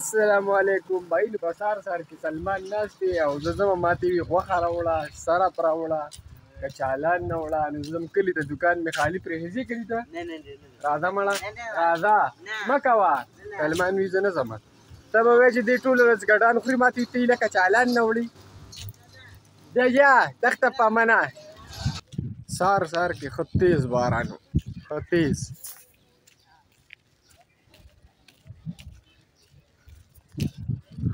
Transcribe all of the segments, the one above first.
السلام علیکم بھائی نو سار سار کې سلمان ناست دی او زه ځم ماته وي غوښه راوړه سرپ راوړه کچالان راوړه نو زه ځم کلي ته دوکان مې خالي پرېښځې کلي ته راځه مړه راځه مه کوه سلمان وي زه نه ځم ته به وایې چې دې ټوله ورځ ګډان خوري ماته وي ته هیله کچالان نه وړي بیا یا دښته په منه سار سار کې ښه تیز باران و ښه تیز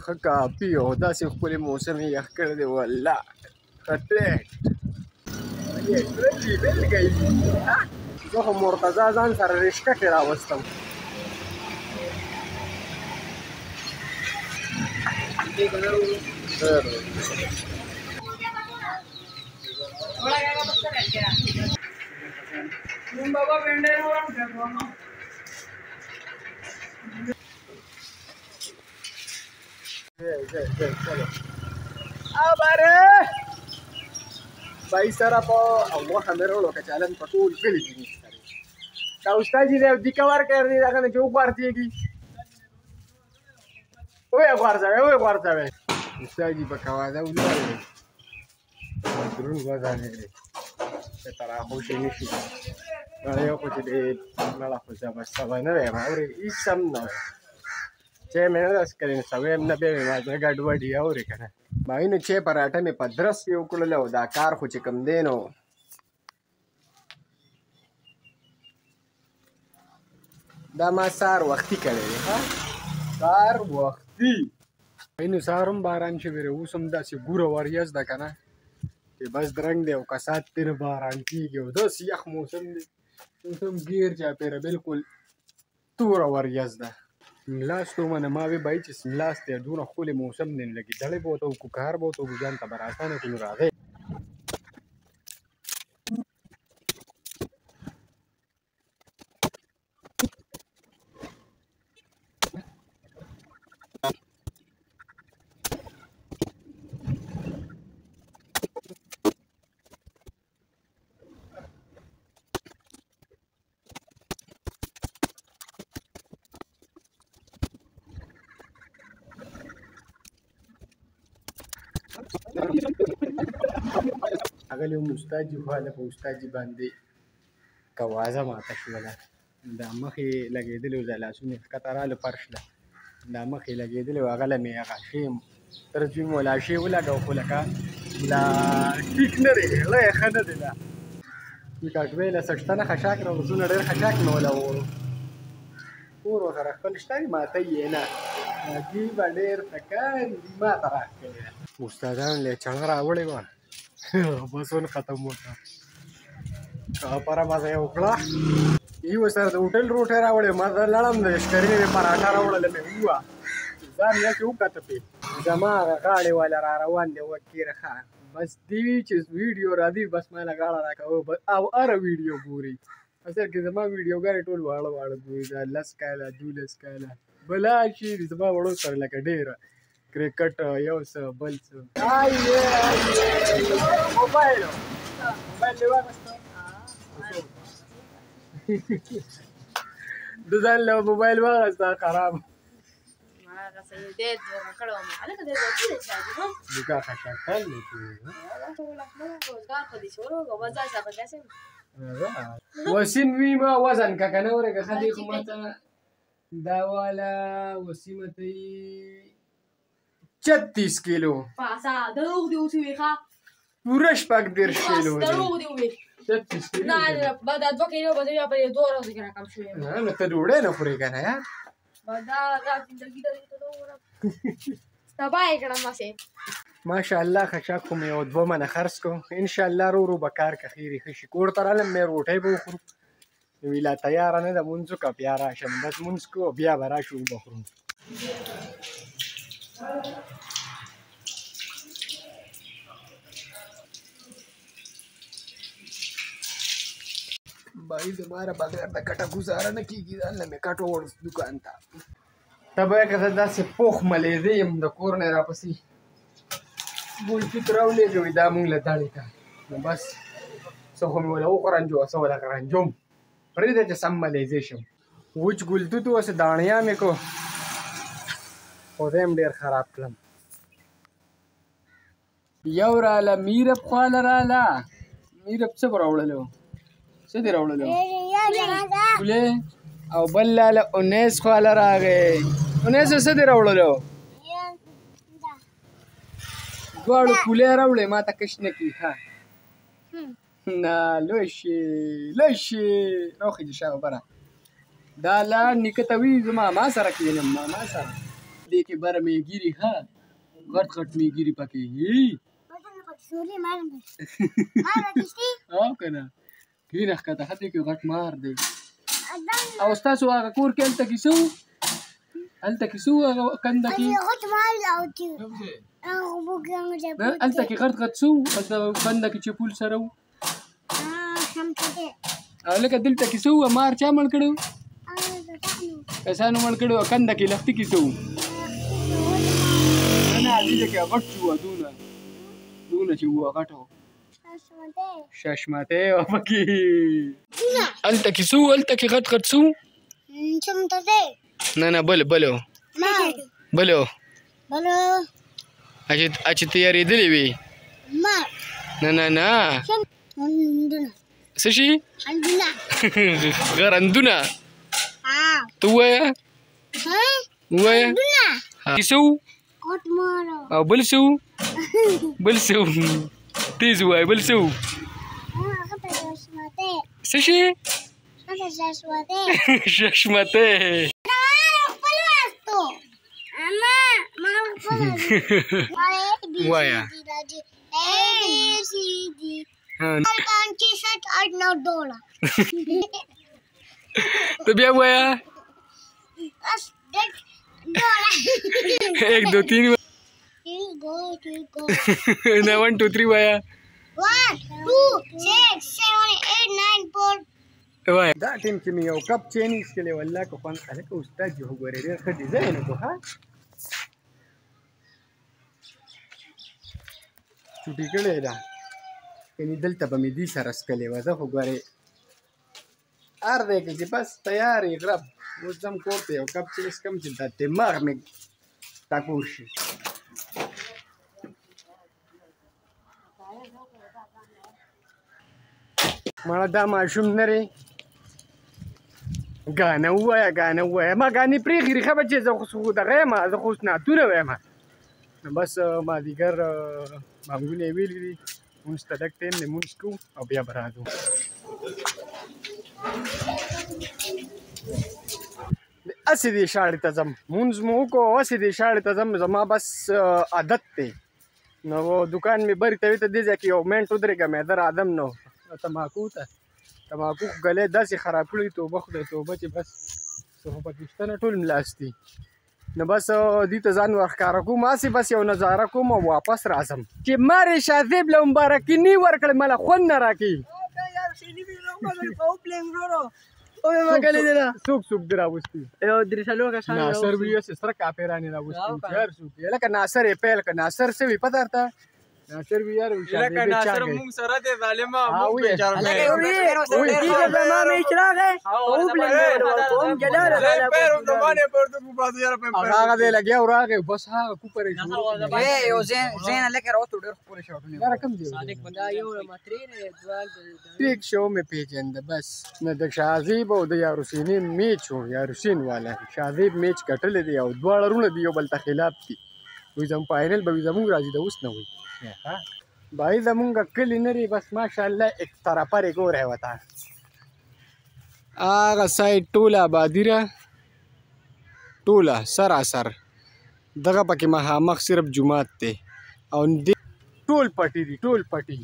ښه کافي او داسې ښکلی موسم یې یخ کړی دی والله ښه ټیټ بل گئی زه خو مرتضی ځان سره رشته کې راوستم اباره بای سره په غوښه مې راوړو کچالان په ټول کلي کې نشته دا استاد جي دی دیکه ورکړی دی دغه نه چې وغورځېږي ویې غورځوئ استاد جي په کوازه ولاړ دی دروند وزن یې دی چې ته راخوشې نه شي یو خو چې دی مړه خو زبسته به نه ویم اورې هېڅ هم نه وی چای مې نه ده څښلی نو سوی هم نه بیا مې مازدیګر ګډوډ یې اورې که نه ماهي نو چای پراټه مې په درس کې وکړل او دا کار خو چې کوم دی نو دا ما سهار وختي کړی دی ښه سهار وختي نو سهار هم باران شوی دی اوس هم داسې ګوره وریځ ده که نه چې بس درنګ دی او کسات تېر باران کېږي او داسې یخ موسم دی اوس هم ګیر چاپېره بلکل توره وریځ ده ملاست ومنه ما وی بھائی چې ملاست دی دونه ښکلی موسم دی نو لږې دړې به ورته وکړو کار به ورته وکړو ځان ته به راسانه کړو نو راغی هغلی هم استاد جي خو هله په استاد جي باندې کوازه ماته شوله دا مخې لګېدلې وه لاسونه یې ښکته راله فرش له دا مخې لګېدلې وه هغه له مې هغه شی ترجم ولا شی ولګو خو لکه لا ټیک نه دی زړه یې ښه نه دی لا کاټوی له سشتنه خشاک راوړو ډېر خشاک مې ولوړو کور ورسره خپل شته ماته یې نه دوی به ډېر تکان دي ماته راښکلې ده استادانو له یې چڼه راوړې وه بس ختم وکړه پره مزه یې وکړه یې ورسره د هوټل روټۍ راوړې ما زه لاړم د اشکرینې مې پراټه راوړله مې ووه ځان یې وکته پې زما هغه غاړې والا را روان دی وکیره ښه بس دې چې ویډیو راځي بس ما له غاړه راکوه او هره ویډیو ګوري اصل کې زما ویډیوګانې ټول واړه واړه ګوري دا 10 کاله 12 کاله بلا شي زما وړو سره لکه ډېره کرکټ یو څه بل څه موبایل دې واخیسته د ځان له موبایل واخیسته خراب Buka khashakan itu. Wasin wima wazan kakana ore kakadi kumata dawala wasimati 36 kilo. Pasa dروغ دی اوسوي ښه پوره شپږ دېرش کیلو دروغ دی وي 36 کیلو نه به دا 2 کیلو به بیا په 2 ورځو کې راکم شوی نو ته ډوډۍ نه خورې که نه یار دا زندګي ته تباه یې کړم هسې ماشاءالله خشاک خو مې یو 2 منه خرڅ کړو انشاءالله ورو به کار که خیرې ښه شي کور ته رالم مې روټۍ به وخورو نو وی لا تیاره نه ده مونځ وکړه بیا راشم بس مونځ کوو بیا به راشو وبه خورو بھائی زماره بغیر د کټه ګزاره نه کېږي ځان له مې کټ ووړ دوکان ته ته به که زه داسې پوخ ملیزه یم د کور نه راپسې ګلفي ته راولېږوي دا مونږ له داړې ته نو بس څه خو مې وله وغرنجو څه وله غرنجوم پرېږده چې سم ملیزه شم وچ ګلدود و څه داڼیا مې کو خو زه هم ډېر خراب کړم. یو راله میرب خواله راله. میرب څه به راوړلو؟ څه دې راوړلو؟ پولې. او بل لاله انیس خواله راغی. انیس څه دې راوړلو؟ دواړو پولې راوړې ما ته کش نه کړي. ښه نه لوی شي لوی شي راوخېږي شا بره. دا لاړ نیکه ته وي زه ماما سره کښېنم ماما سره. دې کې بره مېګیري ښه غټ غټ مېګیري پکې او که نه کښېنه ښکته ښه دې کې غټ مار دی. او ستاسو هغه کور کې هلته کې څه وو؟ هلته کې څه وو هغه کنده کې؟ هلته کې غټ غټ څه وو هلته کنده کې چې پول سره وو؟ او لکه دلته کې څه وو مار چا مړ کړی وو؟ کسانو مړ کړی وو. کنده کې لښتي کې څه وو؟ نه نه دې کې غټ چې وو دونه چې وو غټ وو ششمتې وه پکې. هلته کې څه وو؟ هلته کې غټ غټ څه وو؟ نه نه بل وو بل وو چې تیارېدلې وې. نه نه نه څه شي؟ غرندونه. ته ووایه ووایه څه وو؟ او بل څه وو؟ بل څه وو؟ تیز ووایه بل څه وو؟ څه شي؟ ششمتې. ووایه ته بیا ووایه 1 2 3 نه 1 2 3 ووایه 1 2 6 7 8 9 10. دا ټیم کې مې یو کپ چینی څښلی والله که خوند هلکه استاد جي خو ګورې ډېر ښه ډیزاین وکړو ښه چوټي کړې ده یعنې دلته به مې دې سره څکلې وه زه خو ګورې هر دی کې چې بس تیار یې غرب اوس ځم کور ته یو کپ چای څښم چې دا دماغ مې ټکور شي. مړه دا ماشوم نه دی ګانه ووایه ما ګانې پرېښي ریښه بچې زه خو دغه یم زه خو اوس نعتونه وایم نو بس مازدیګر بانګونه یې ویلي دي مونځ ته لږ ټایم دی مونځ کوو او بیا به راځو. هسې دې شاړې ته ځم مونځ مو وکړو هسې دې شاړې ته ځم زما بس عادت دی نو دکان مې برې ته وي ته دې ځای کې یو منټ ودرېږم یې در عدم نو تماکو ته تماکو ګلی داسې خراب کړی توبه خدای توبه چې بس څه خو پکې شته نه ټول ملاستي نو بس دې ته ځان ورښکاره کوم هسې بس یو نظاره کوم او واپس راځم چې مارې شاذیب له مبارکي ورکړې مله خوند نه راکوي څوک دې راوستي ناصر وي هسې سره کاپیرانې راوستي چې هر څوک یې لکه ناصر یې پیل کړه ناصر څه وي پته درته ناصر وي یار لکه ناصر مونږ سره دی ظالمه مونږ هغه دی لګیا او راغی بس هغه کوپر یې ټیک شو مې پېژنده بس نه د شاذیب او د یاروسیني میچ و یاروسین والا شاذیب میچ ګټلی دی او دواړه رونه دي یو بل ته خلاف دي وایي فاینل به وي زمونږ راځي د اوس نه وایي بھائی زمونږ کلي نه دی بس ماشاءالله ایک طرفه رې ګوری ورته هغه سایډ ټوله ابادي ده ټوله سراسر دغه پکې مخامخ صرف جومات دی او ټول پټي دي ټول پټي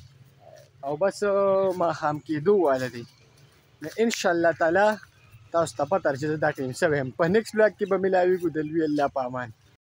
او بس ماښام کېدو واله دی انشاءالله تعالی تاسو ته پته چې زه دا ټیم شوی یم په نیکسټ بلاګ کې به ملاویږو د لوی الله په امان